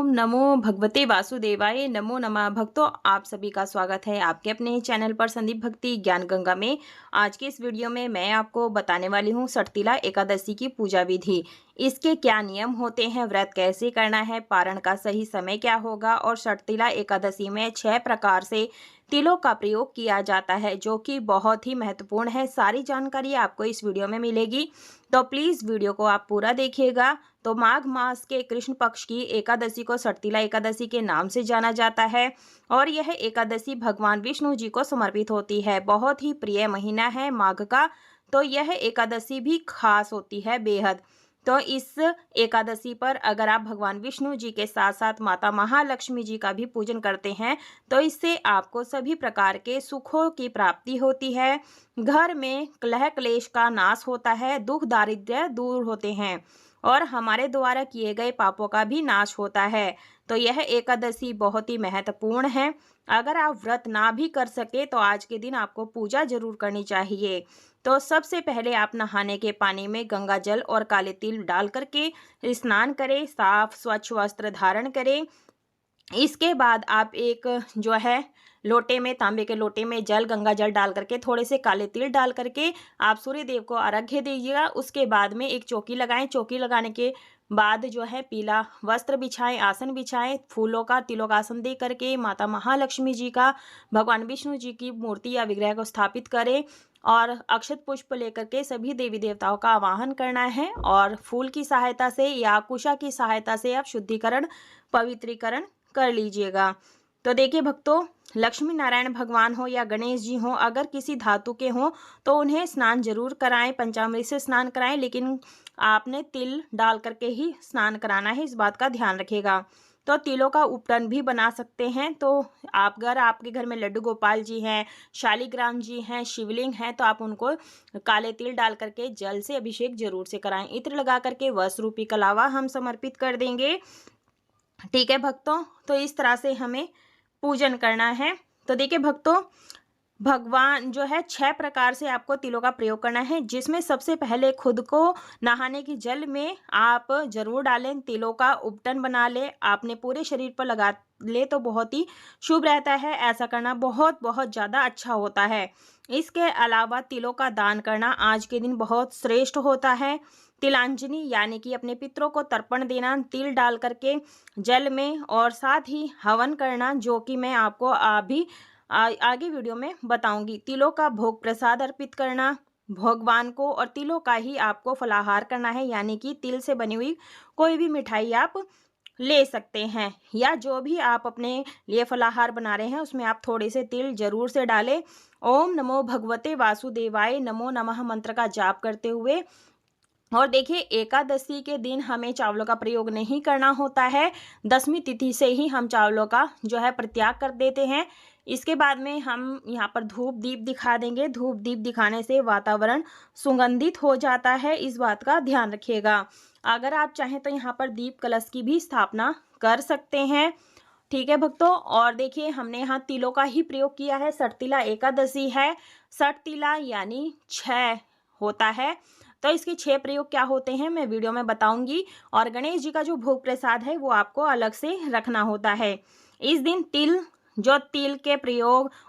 ओम नमो भगवते वासुदेवाय नमो नमः। भक्तों, आप सभी का स्वागत है आपके अपने ही चैनल पर संदीप भक्ति ज्ञान गंगा में। आज के इस वीडियो में मैं आपको बताने वाली हूँ सटतिला एकादशी की पूजा विधि। इसके क्या नियम होते हैं, व्रत कैसे करना है, पारण का सही समय क्या होगा और सटतिला एकादशी में 6 प्रकार से तिलों का प्रयोग किया जाता है, जो कि बहुत ही महत्वपूर्ण है। सारी जानकारी आपको इस वीडियो में मिलेगी, तो प्लीज़ वीडियो को आप पूरा देखिएगा। तो माघ मास के कृष्ण पक्ष की एकादशी को सटतिला एकादशी के नाम से जाना जाता है और यह एकादशी भगवान विष्णु जी को समर्पित होती है। बहुत ही प्रिय महीना है माघ का, तो यह एकादशी भी खास होती है बेहद। तो इस एकादशी पर अगर आप भगवान विष्णु जी के साथ साथ माता महालक्ष्मी जी का भी पूजन करते हैं तो इससे आपको सभी प्रकार के सुखों की प्राप्ति होती है। घर में कलह क्लेश का नाश होता है, दुख दारिद्र्य दूर होते हैं और हमारे द्वारा किए गए पापों का भी नाश होता है। तो यह एकादशी बहुत ही महत्वपूर्ण है। अगर आप व्रत ना भी कर सके तो आज के दिन आपको पूजा जरूर करनी चाहिए। तो सबसे पहले आप नहाने के पानी में गंगा जल और काले तिल डाल करके स्नान करें, साफ स्वच्छ वस्त्र धारण करें। इसके बाद आप एक जो है लोटे में, तांबे के लोटे में जल, गंगा जल डाल करके थोड़े से काले तिल डाल करके आप सूर्य देव को अर्घ्य दीजिएगा। उसके बाद में एक चौकी लगाएं। चौकी लगाने के बाद जो है पीला वस्त्र बिछाएं, आसन बिछाएं, फूलों का तिलों का आसन दे करके माता महालक्ष्मी जी का, भगवान विष्णु जी की मूर्ति या विग्रह को स्थापित करें और अक्षत पुष्प लेकर के सभी देवी देवताओं का आवाहन करना है और फूल की सहायता से या कुशा की सहायता से आप शुद्धिकरण, पवित्रीकरण कर लीजिएगा। तो देखिए भक्तों, लक्ष्मी नारायण भगवान हो या गणेश जी हो, अगर किसी धातु के हों तो उन्हें स्नान जरूर कराएं, पंचामृत से स्नान कराएं, लेकिन आपने तिल डाल करके ही स्नान कराना है, इस बात का ध्यान रखिएगा। तो तिलों का उपटन भी बना सकते हैं। तो आप अगर आपके घर में लड्डू गोपाल जी हैं, शालिग्राम जी हैं, शिवलिंग हैं, तो आप उनको काले तिल डाल करके जल से अभिषेक जरूर से कराएं। इत्र लगा करके वस्त्र रूपी कलावा हम समर्पित कर देंगे। ठीक है भक्तों, तो इस तरह से हमें पूजन करना है। तो देखिए भक्तों, भगवान जो है 6 प्रकार से आपको तिलों का प्रयोग करना है, जिसमें सबसे पहले खुद को नहाने के जल में आप जरूर डालें, तिलों का उपटन बना ले, आपने पूरे शरीर पर लगा ले तो बहुत ही शुभ रहता है। ऐसा करना बहुत बहुत ज़्यादा अच्छा होता है। इसके अलावा तिलों का दान करना आज के दिन बहुत श्रेष्ठ होता है। तिलांजलि यानी कि अपने पितरों को तर्पण देना तिल डाल करके जल में, और साथ ही हवन करना, जो कि मैं आपको अभी आगे वीडियो में बताऊंगी। तिलों का भोग प्रसाद अर्पित करना भगवान को, और तिलों का ही आपको फलाहार करना है, यानी कि तिल से बनी हुई कोई भी मिठाई आप ले सकते हैं, या जो भी आप अपने लिए फलाहार बना रहे हैं उसमें आप थोड़े से तिल जरूर से डालें। ओम नमो भगवते वासुदेवाय नमो नमः मंत्र का जाप करते हुए। और देखिए, एकादशी के दिन हमें चावलों का प्रयोग नहीं करना होता है। 10वीं तिथि से ही हम चावलों का जो है परित्याग कर देते हैं। इसके बाद में हम यहाँ पर धूप दीप दिखा देंगे। धूप दीप दिखाने से वातावरण सुगंधित हो जाता है, इस बात का ध्यान रखिएगा। अगर आप चाहें तो यहाँ पर दीप कलश की भी स्थापना कर सकते हैं। ठीक है भक्तों, और देखिए हमने यहाँ तिलों का ही प्रयोग किया है। सटतिला एकादशी है, सटतिला यानी 6 होता है। तो इसके 6 प्रयोग क्या होते हैं मैं वीडियो में बताऊंगी, और गणेश जी का जो भोग प्रसाद है वो आपको अलग से रखना होता है। इस दिन तिल के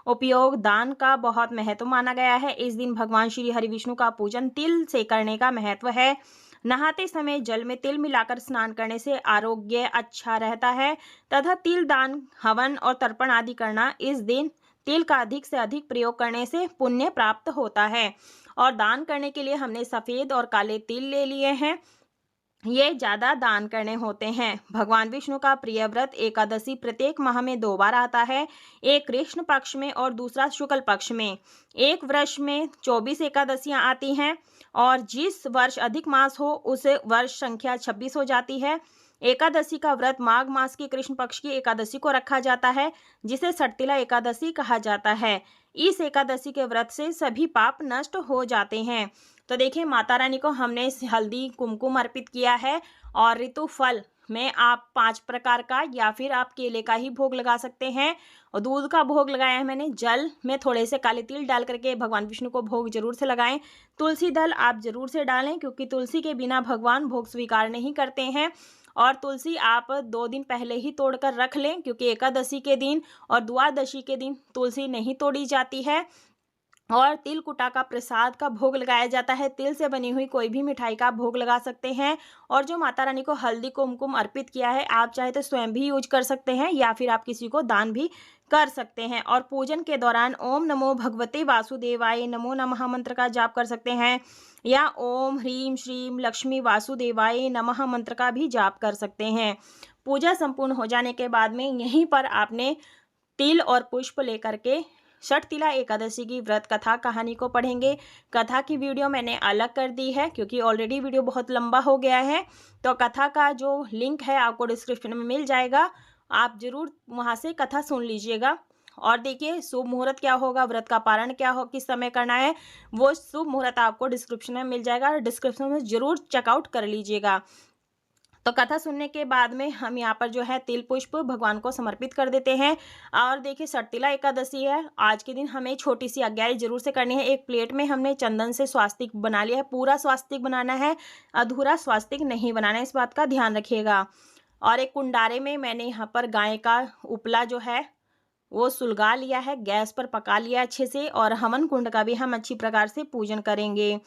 उपयोग दान का बहुत महत्व माना गया है। इस दिन भगवान श्री हरि विष्णु का पूजन तिल से करने का महत्व है। नहाते समय जल में तिल मिलाकर स्नान करने से आरोग्य अच्छा रहता है, तथा तिल दान, हवन और तर्पण आदि करना, इस दिन तिल का अधिक से अधिक प्रयोग करने से पुण्य प्राप्त होता है। और दान करने के लिए हमने सफ़ेद और काले तिल ले लिए हैं, ये ज़्यादा दान करने होते हैं। भगवान विष्णु का प्रिय व्रत एकादशी प्रत्येक माह में 2 बार आता है, एक कृष्ण पक्ष में और दूसरा शुक्ल पक्ष में। एक वर्ष में 24 एकादशियां आती हैं, और जिस वर्ष अधिक मास हो उस वर्ष संख्या 26 हो जाती है। एकादशी का व्रत माघ मास की कृष्ण पक्ष की एकादशी को रखा जाता है, जिसे सटतिला एकादशी कहा जाता है। इस एकादशी के व्रत से सभी पाप नष्ट हो जाते हैं। तो देखिए, माता रानी को हमने हल्दी कुमकुम अर्पित किया है, और ऋतु फल में आप 5 प्रकार का या फिर आप केले का ही भोग लगा सकते हैं। और दूध का भोग लगाया है मैंने। जल में थोड़े से काले तिल डाल करके भगवान विष्णु को भोग जरूर से लगाएं। तुलसी दल आप जरूर से डालें, क्योंकि तुलसी के बिना भगवान भोग स्वीकार नहीं करते हैं। और तुलसी आप 2 दिन पहले ही तोड़कर रख लें, क्योंकि एकादशी के दिन और द्वादशी के दिन तुलसी नहीं तोड़ी जाती है। और तिल कुटा का प्रसाद का भोग लगाया जाता है। तिल से बनी हुई कोई भी मिठाई का आप भोग लगा सकते हैं। और जो माता रानी को हल्दी कुमकुम अर्पित किया है, आप चाहे तो स्वयं भी यूज कर सकते हैं या फिर आप किसी को दान भी कर सकते हैं। और पूजन के दौरान ओम नमो भगवते वासुदेवाय नमो नमः मंत्र का जाप कर सकते हैं, या ओम ह्रीम श्रीम लक्ष्मी वासुदेवाय नमः मंत्र का भी जाप कर सकते हैं। पूजा संपूर्ण हो जाने के बाद में यहीं पर आपने तिल और पुष्प लेकर के षटतिला एकादशी की व्रत कथा कहानी को पढ़ेंगे। कथा की वीडियो मैंने अलग कर दी है, क्योंकि ऑलरेडी वीडियो बहुत लंबा हो गया है। तो कथा का जो लिंक है आपको डिस्क्रिप्शन में मिल जाएगा, आप जरूर वहां से कथा सुन लीजिएगा। और देखिए शुभ मुहूर्त क्या होगा, व्रत का पारण क्या हो, किस समय करना है, वो शुभ मुहूर्त आपको डिस्क्रिप्शन में मिल जाएगा। डिस्क्रिप्शन में जरूर चेकआउट कर लीजिएगा। तो कथा सुनने के बाद में हम यहाँ पर जो है तिल पुष्प भगवान को समर्पित कर देते हैं। और देखिए षटतिला एकादशी है, आज के दिन हमें छोटी सी अज्ञारी जरूर से करनी है। एक प्लेट में हमने चंदन से स्वास्तिक बना लिया है, पूरा स्वास्तिक बनाना है, अधूरा स्वास्तिक नहीं बनाना है, इस बात का ध्यान रखिएगा। और एक कुंडारे में मैंने यहाँ पर गाय का उपला जो है वो सुलगा लिया है, गैस पर पका लिया अच्छे से। और हवन कुंड का भी हम अच्छी प्रकार से पूजन करेंगे।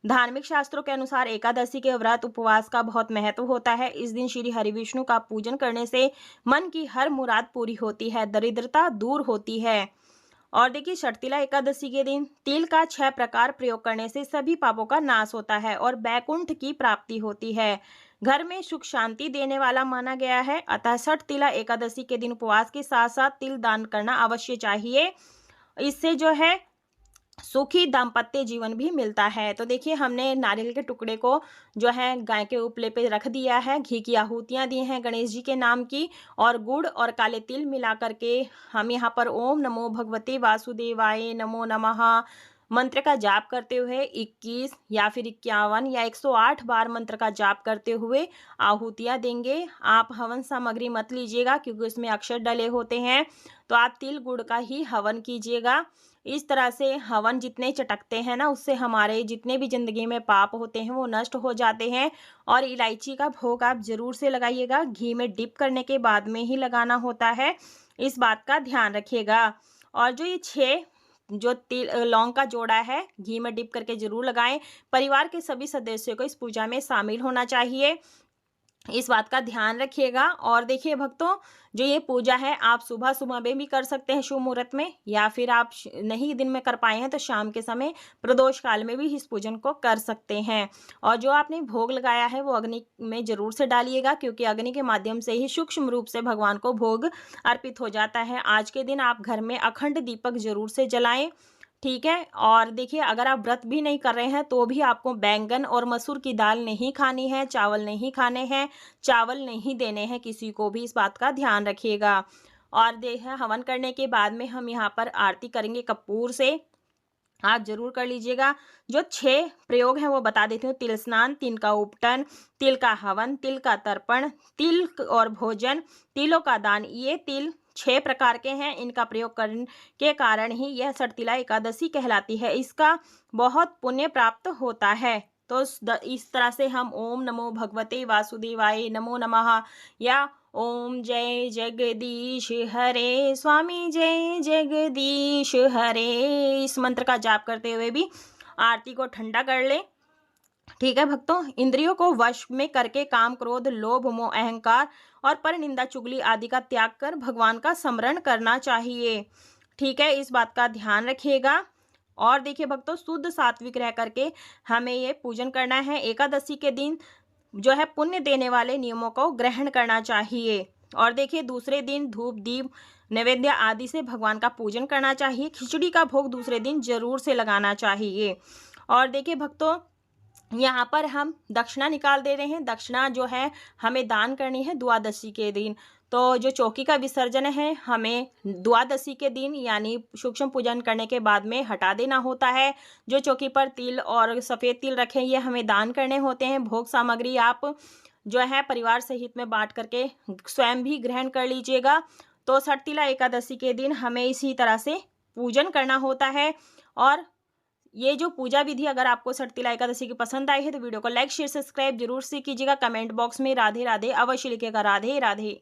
धार्मिक शास्त्रों के अनुसार एकादशी के व्रत उपवास का बहुत महत्व होता है। इस दिन श्री हरिविष्णु का पूजन करने से मन की हर मुराद पूरी होती है, दरिद्रता दूर होती है। और देखिए षटतिला एकादशी के दिन तिल का 6 प्रकार प्रयोग करने से सभी पापों का नाश होता है और बैकुंठ की प्राप्ति होती है। घर में सुख शांति देने वाला माना गया है। अतः षटतिला एकादशी के दिन उपवास के साथ साथ तिल दान करना अवश्य चाहिए। इससे जो है सुखी दाम्पत्य जीवन भी मिलता है। तो देखिए हमने नारियल के टुकड़े को जो है गाय के उपले पे रख दिया है, घी की आहुतियाँ दी हैं गणेश जी के नाम की, और गुड़ और काले तिल मिला करके हम यहाँ पर ओम नमो भगवते वासुदेवाय नमो नमः मंत्र का जाप करते हुए 21 या फिर 51 या 108 बार मंत्र का जाप करते हुए आहुतियाँ देंगे। आप हवन सामग्री मत लीजिएगा, क्योंकि उसमें अक्षर डले होते हैं। तो आप तिल गुड़ का ही हवन कीजिएगा। इस तरह से हवन जितने चटकते हैं ना, उससे हमारे जितने भी जिंदगी में पाप होते हैं वो नष्ट हो जाते हैं। और इलायची का भोग आप जरूर से लगाइएगा, घी में डिप करने के बाद में ही लगाना होता है, इस बात का ध्यान रखिएगा। और जो ये 6 जो तिल लौंग का जोड़ा है, घी में डिप करके जरूर लगाएं। परिवार के सभी सदस्यों को इस पूजा में शामिल होना चाहिए, इस बात का ध्यान रखिएगा। और देखिए भक्तों, जो ये पूजा है आप सुबह सुबह में भी कर सकते हैं शुभ मुहूर्त में, या फिर आप नहीं दिन में कर पाए हैं तो शाम के समय प्रदोष काल में भी इस पूजन को कर सकते हैं। और जो आपने भोग लगाया है वो अग्नि में जरूर से डालिएगा, क्योंकि अग्नि के माध्यम से ही सूक्ष्म रूप से भगवान को भोग अर्पित हो जाता है। आज के दिन आप घर में अखंड दीपक जरूर से जलाएं, ठीक है। और देखिए अगर आप व्रत भी नहीं कर रहे हैं तो भी आपको बैंगन और मसूर की दाल नहीं खानी है, चावल नहीं खाने हैं, चावल नहीं देने हैं किसी को भी, इस बात का ध्यान रखिएगा। और देखिए हवन करने के बाद में हम यहाँ पर आरती करेंगे कपूर से, आप जरूर कर लीजिएगा। जो 6 प्रयोग हैं वो बता देती हूँ। तिल स्नान, तिल का उपटन, तिल का हवन, तिल का तर्पण, तिल और भोजन, तिलों का दान, ये तिल 6 प्रकार के हैं। इनका प्रयोग करने के कारण ही यह षटतिला एकादशी कहलाती है, इसका बहुत पुण्य प्राप्त होता है। तो इस तरह से हम ओम नमो भगवते वासुदेवाय नमो नमः, या ओम जय जगदीश हरे स्वामी जय जगदीश हरे, इस मंत्र का जाप करते हुए भी आरती को ठंडा कर ले, ठीक है भक्तों। इंद्रियों को वश में करके काम क्रोध लोभ मोह अहंकार और पर निंदा चुगली आदि का त्याग कर भगवान का स्मरण करना चाहिए, ठीक है, इस बात का ध्यान रखिएगा। और देखिए भक्तों, शुद्ध सात्विक रह करके हमें ये पूजन करना है। एकादशी के दिन जो है पुण्य देने वाले नियमों को ग्रहण करना चाहिए। और देखिए दूसरे दिन धूप दीप नैवेद्य आदि से भगवान का पूजन करना चाहिए। खिचड़ी का भोग दूसरे दिन जरूर से लगाना चाहिए। और देखिए भक्तों, यहाँ पर हम दक्षिणा निकाल दे रहे हैं। दक्षिणा जो है हमें दान करनी है द्वादशी के दिन। तो जो चौकी का विसर्जन है हमें द्वादशी के दिन यानी सूक्ष्म पूजन करने के बाद में हटा देना होता है। जो चौकी पर तिल और सफ़ेद तिल रखे ये हमें दान करने होते हैं। भोग सामग्री आप जो है परिवार सहित में बांट करके स्वयं भी ग्रहण कर लीजिएगा। तो षटतिला एकादशी के दिन हमें इसी तरह से पूजन करना होता है। और ये जो पूजा विधि अगर आपको सटतिला एकादशी की पसंद आई है तो वीडियो को लाइक शेयर सब्सक्राइब जरूर से कीजिएगा। कमेंट बॉक्स में राधे राधे अवश्य लिखिएगा। राधे राधे।